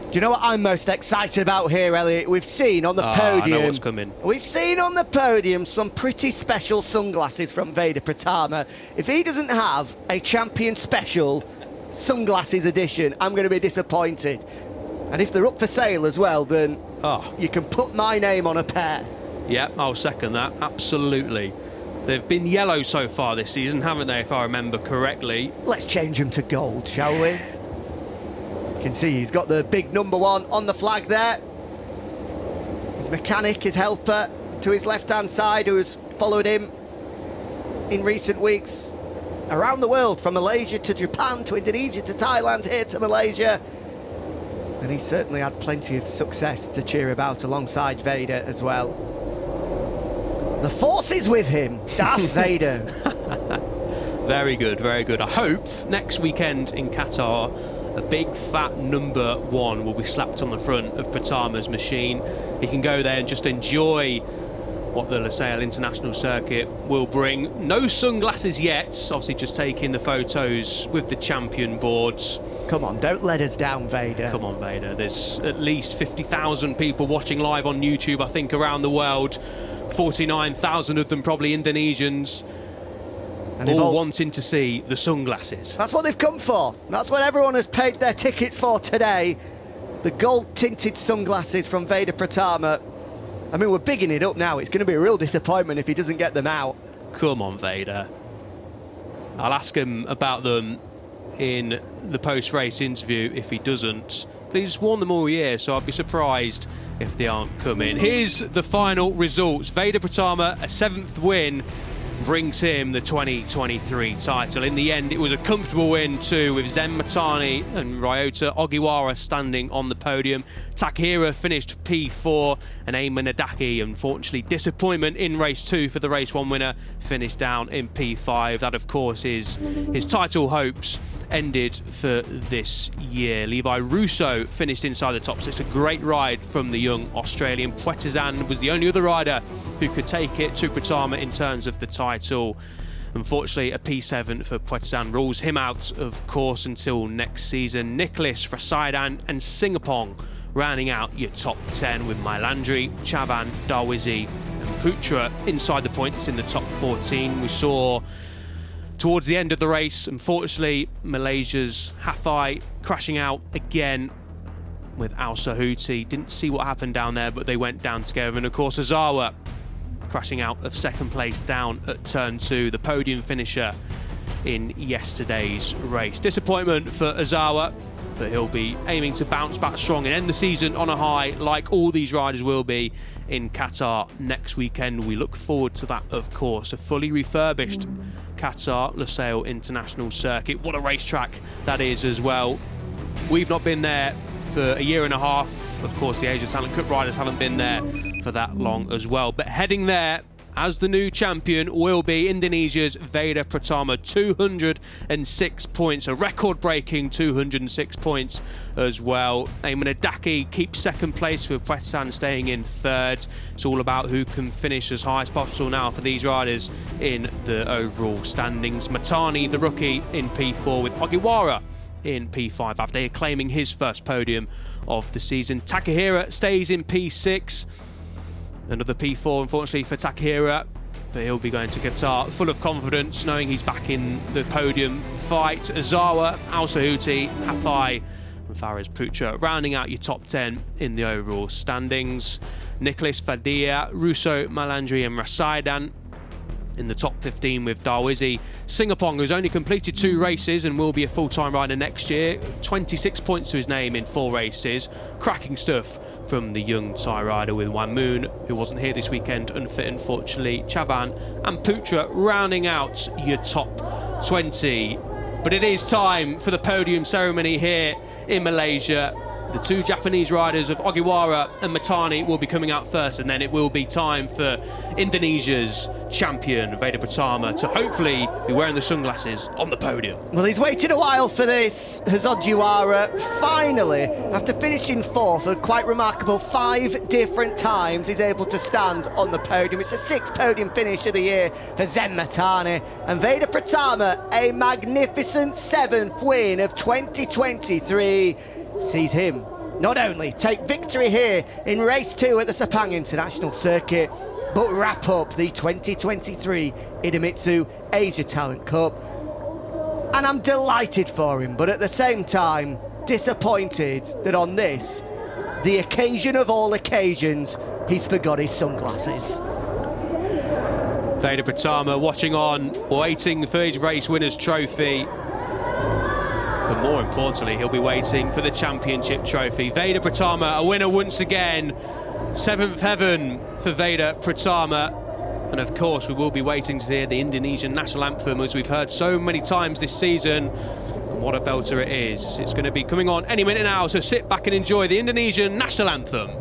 Do you know what I'm most excited about here, Elliot? We've seen on the podium. I know what's coming. We've seen on the podium some pretty special sunglasses from Veda Pratama. If he doesn't have a champion special sunglasses edition, I'm going to be disappointed. And if they're up for sale as well, then you can put my name on a pair. Yeah, I'll second that. Absolutely. They've been yellow so far this season, haven't they, if I remember correctly? Let's change them to gold, shall we? You can see he's got the big number 1 on the flag there. His mechanic, his helper to his left-hand side, who has followed him in recent weeks around the world, from Malaysia to Japan to Indonesia to Thailand, here to Malaysia. And he certainly had plenty of success to cheer about alongside Veda as well. The force is with him, Darth Vader. Very good, very good. I hope next weekend in Qatar, a big fat number 1 will be slapped on the front of Pratama's machine. He can go there and just enjoy what the Lusail International Circuit will bring. No sunglasses yet, obviously just taking the photos with the champion boards. Come on, don't let us down, Vader. Come on, Vader. There's at least 50,000 people watching live on YouTube, I think, around the world. 49,000 of them probably Indonesians. And all wanting to see the sunglasses. That's what they've come for. That's what everyone has paid their tickets for today. The gold-tinted sunglasses from Veda Pratama. I mean, we're bigging it up now. It's going to be a real disappointment if he doesn't get them out. Come on, Vader. I'll ask him about them in the post-race interview if he doesn't. But he's worn them all year, so I'd be surprised if they aren't coming. Here's the final results. Veda Pratama, a 7th win, brings him the 2023 title. In the end, it was a comfortable win too, with Zen Matani and Ryota Ogiwara standing on the podium. Takahira finished P4 and Ayman Adaki, unfortunately, disappointment in race 2 for the race 1 winner, finished down in P5. That, of course, is his title hopes ended for this year. Levi Russo finished inside the top 6. A great ride from the young Australian. Puetizan was the only other rider who could take it to Pratama in terms of the title. Unfortunately, a P7 for Puetizan rules him out of course until next season. Nicholas, Rasaidan and Singapong rounding out your top 10, with Mailandri, Chavan, Darwizi and Putra inside the points in the top 14. We saw towards the end of the race, unfortunately, Malaysia's Hafai crashing out again with Al Sahuti. Didn't see what happened down there, but they went down together. And of course, Ozawa crashing out of 2nd place down at turn 2, the podium finisher in yesterday's race. Disappointment for Ozawa, but he'll be aiming to bounce back strong and end the season on a high, like all these riders will be in Qatar next weekend. We look forward to that, of course. A fully refurbished Qatar Lusail International Circuit. What a racetrack that is as well. We've not been there for a year and a half. Of course, the Asia Talent Cup riders haven't been there for that long as well. But heading there as the new champion will be Indonesia's Veda Pratama. 206 points, a record-breaking 206 points as well. Ayman Adaki keeps 2nd place, with Puetizan staying in 3rd. It's all about who can finish as high as possible now for these riders in the overall standings. Matani, the rookie, in P4, with Ogiwara in P5 after claiming his first podium of the season. Takahira stays in P6. Another P4, unfortunately, for Takahira. but he'll be going to Qatar full of confidence, knowing he's back in the podium fight. Azawa, Al Sahuti, Hafai and Faraz Putra rounding out your top 10 in the overall standings. Nicholas Fadia, Russo, Malandri and Rasaidan in the top 15 with Darwizi. Singapong, who's only completed 2 races and will be a full-time rider next year. 26 points to his name in 4 races. Cracking stuff from the young Thai rider with Wan Moon, who wasn't here this weekend, unfit unfortunately. Chavan and Putra rounding out your top 20. But it is time for the podium ceremony here in Malaysia. The 2 Japanese riders of Ogiwara and Matani will be coming out first, and then it will be time for Indonesia's champion, Veda Pratama, to hopefully be wearing the sunglasses on the podium. Well, he's waited a while for this. Has Ogiwara finally, after finishing 4th, a quite remarkable 5 different times, he's able to stand on the podium. It's a 6th podium finish of the year for Zen Matani. And Veda Pratama, a magnificent 7th win of 2023. Sees him not only take victory here in race 2 at the Sepang International Circuit, but wrap up the 2023 Idemitsu Asia Talent Cup. And I'm delighted for him, but at the same time, disappointed that on this, the occasion of all occasions, he's forgot his sunglasses. Veda Pratama watching on, waiting for his race winner's trophy. But more importantly, he'll be waiting for the championship trophy. Veda Pratama, a winner once again. 7th heaven for Veda Pratama. And of course, we will be waiting to hear the Indonesian national anthem, as we've heard so many times this season. And what a belter it is. It's going to be coming on any minute now, so sit back and enjoy the Indonesian national anthem.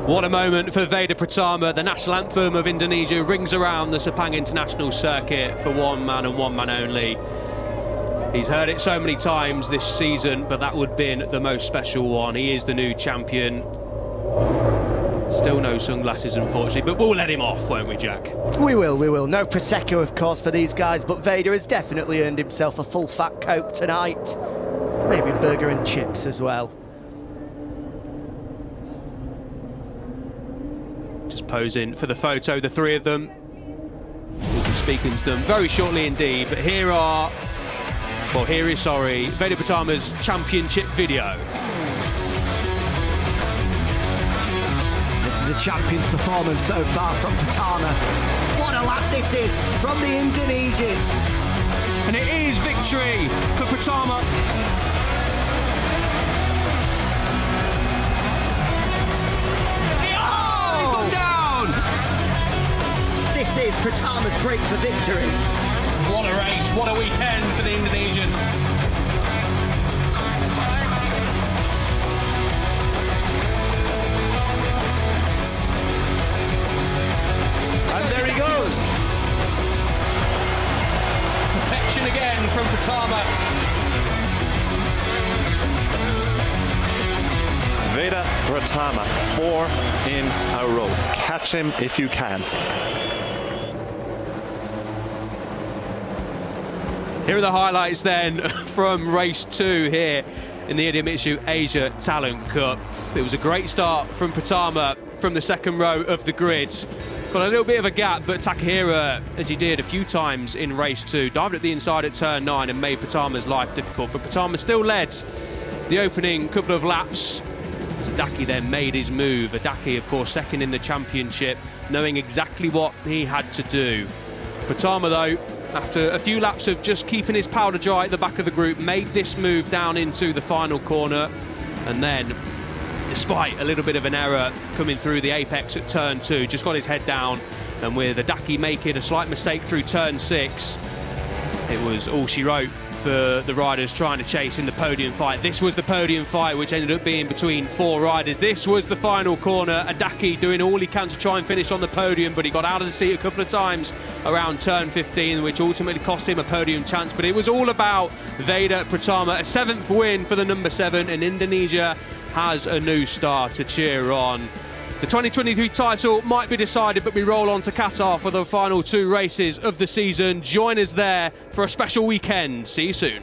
What a moment for Veda Pratama. The national anthem of Indonesia rings around the Sepang International Circuit for one man and one man only. He's heard it so many times this season, but that would have been the most special one. He is the new champion. Still no sunglasses, unfortunately, but we'll let him off, won't we, Jack? We will. No Prosecco, of course, for these guys, but Veda has definitely earned himself a full fat Coke tonight. Maybe burger and chips as well. Just posing for the photo, the 3 of them. We'll be speaking to them very shortly indeed, but here is Veda Pratama's championship video. This is a champion's performance so far from Pratama. What a lap this is from the Indonesian. And it is victory for Pratama. This is Pratama's break for victory. What a race, what a weekend for the Indonesian. And there he goes. Perfection again from Pratama. Veda Pratama, 4 in a row. Catch him if you can. Here are the highlights then from race 2 here in the Idemitsu Asia Talent Cup. It was a great start from Pratama from the 2nd row of the grid. Got a little bit of a gap, but Takahira, as he did a few times in race 2, dived at the inside at turn 9 and made Pratama's life difficult. But Pratama still led the opening couple of laps as Adaki then made his move. Adaki, of course, second in the championship, knowing exactly what he had to do. Pratama, though, after a few laps of just keeping his powder dry at the back of the group, made this move down into the final corner, and then, despite a little bit of an error coming through the apex at turn 2, just got his head down, and with Adaki making a slight mistake through turn 6, it was all she wrote for the riders trying to chase in the podium fight. This was the podium fight, which ended up being between 4 riders. This was the final corner. Adaki doing all he can to try and finish on the podium, but he got out of the seat a couple of times around turn 15, which ultimately cost him a podium chance. But it was all about Veda Pratama, a 7th win for the number 7, and Indonesia has a new star to cheer on. The 2023 title might be decided, but we roll on to Qatar for the final 2 races of the season. Join us there for a special weekend. See you soon.